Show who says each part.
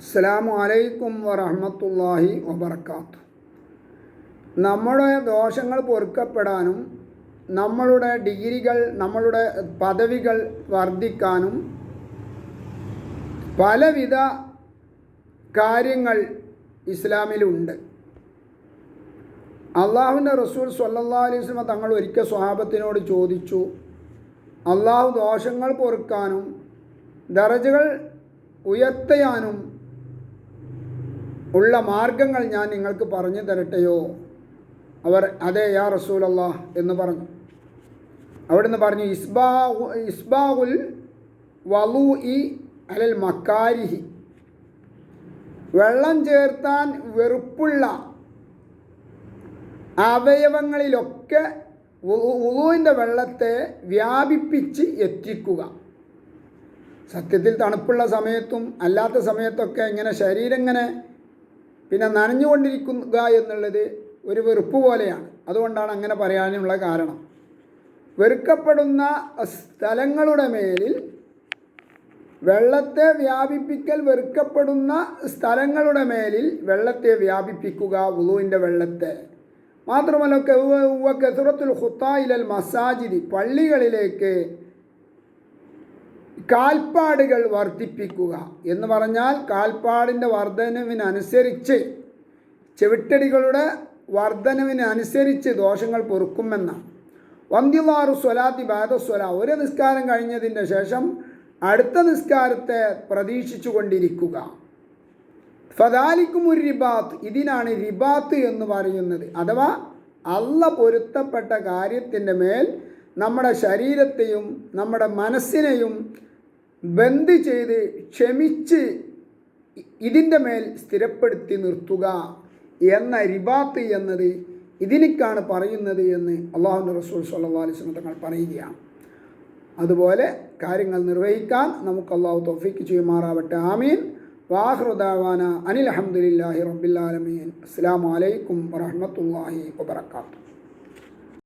Speaker 1: അസ്സലാമു അലൈക്കും വറഹ്മത്തുള്ളാഹി വബറകാതുഹു. നമ്മുടെ ദോഷങ്ങൾ പൊറുക്കപ്പെടാനും നമ്മളുടെ ഡിഗ്രികൾ, നമ്മളുടെ പദവികൾ വർദ്ധിക്കാനും പലവിധ കാര്യങ്ങൾ ഇസ്ലാമിലുണ്ട്. അള്ളാഹുവിൻ്റെ റസൂൽ സ്വല്ലല്ലാഹു അലൈഹി വസല്ലം തങ്ങൾ ഒരിക്കൽ സ്വഹാബത്തിനോട് ചോദിച്ചു, അള്ളാഹു ദോഷങ്ങൾ പൊറുക്കാനും ദറജകൾ ഉയർത്താനും ഉള്ള മാർഗങ്ങൾ ഞാൻ നിങ്ങൾക്ക് പറഞ്ഞു തരട്ടെയോ? അവർ അതെ യാ റസൂലല്ലാഹ് എന്ന് പറഞ്ഞു. അവിടുന്ന് പറഞ്ഞു, ഇസ്ബാഹുൽ വളൂഇ അലൽ മക്കാരിഹി, വെള്ളം ചേർത്താൻ വെറുപ്പുള്ള അവയവങ്ങളിലൊക്കെ വുളൂഇൻ്റെ വെള്ളത്തെ വ്യാപിപ്പിച്ച് എത്തിക്കുക. സത്യത്തിൽ തണുപ്പുള്ള സമയത്തും അല്ലാത്ത സമയത്തൊക്കെ ഇങ്ങനെ ശരീരം ഇങ്ങനെ പിന്നെ നനഞ്ഞുകൊണ്ടിരിക്കുക എന്നുള്ളത് ഒരു വെറുപ്പ് പോലെയാണ്. അതുകൊണ്ടാണ് അങ്ങനെ പറയാനുള്ള കാരണം. വെറുക്കപ്പെടുന്ന സ്ഥലങ്ങളുടെ മേലിൽ വെള്ളത്തെ വ്യാപിപ്പിക്കൽ, വെറുക്കപ്പെടുന്ന സ്ഥലങ്ങളുടെ മേലിൽ വെള്ളത്തെ വ്യാപിപ്പിക്കുക, വുളൂഇൻ്റെ വെള്ളത്തെ. മാത്രമല്ല കസറത്തുൽ ഖുത്താ ഇലൽ മസാജിദി, പള്ളികളിലേക്ക് കാൽപ്പാടുകൾ വർദ്ധിപ്പിക്കുക എന്ന് പറഞ്ഞാൽ കാൽപ്പാടിൻ്റെ വർധനവിനനുസരിച്ച്, ചെവിട്ടടികളുടെ വർധനവിനനുസരിച്ച് ദോഷങ്ങൾ പൊറുക്കുമെന്നാണ്. വന്തിലാറു സ്വലാത്തി ബാദസ്വല, ഒരു നിസ്കാരം കഴിഞ്ഞതിൻ്റെ ശേഷം അടുത്ത നിസ്കാരത്തെ പ്രതീക്ഷിച്ചു കൊണ്ടിരിക്കുക. ഫദാലിക്കുമുർ റിബാത്ത്, ഇതിനാണ് റിബാത്ത് എന്ന് പറയുന്നത്. അഥവാ അള്ള പൊരുത്തപ്പെട്ട കാര്യത്തിൻ്റെ മേൽ നമ്മുടെ ശരീരത്തെയും നമ്മുടെ മനസ്സിനെയും ബന്ദ് ചെയ്ത് ക്ഷമിച്ച് ഇതിൻ്റെ മേൽ സ്ഥിരപ്പെടുത്തി നിർത്തുക എന്ന റിബാത്ത് എന്നത് ഇതിനേക്കാണ് പറയുന്നത് എന്ന് അള്ളാഹുവിൻ്റെ റസൂൽ സ്വല്ലല്ലാഹു അലൈഹി വസല്ലം തങ്ങൾ പറയുകയാണ്. അതുപോലെ കാര്യങ്ങൾ നിർവഹിക്കാൻ നമുക്ക് അള്ളാഹു തൗഫീക്ക് ചെയ്യുമാറാവട്ടെ. ആമീൻ. വാഖിറു ദഅവാന അനിൽ ഹംദുലില്ലാഹി റബ്ബിൽ ആലമീൻ. അസ്സലാമു അലൈക്കും വറഹ്മത്തുള്ളാഹി വബറകാതുഹു.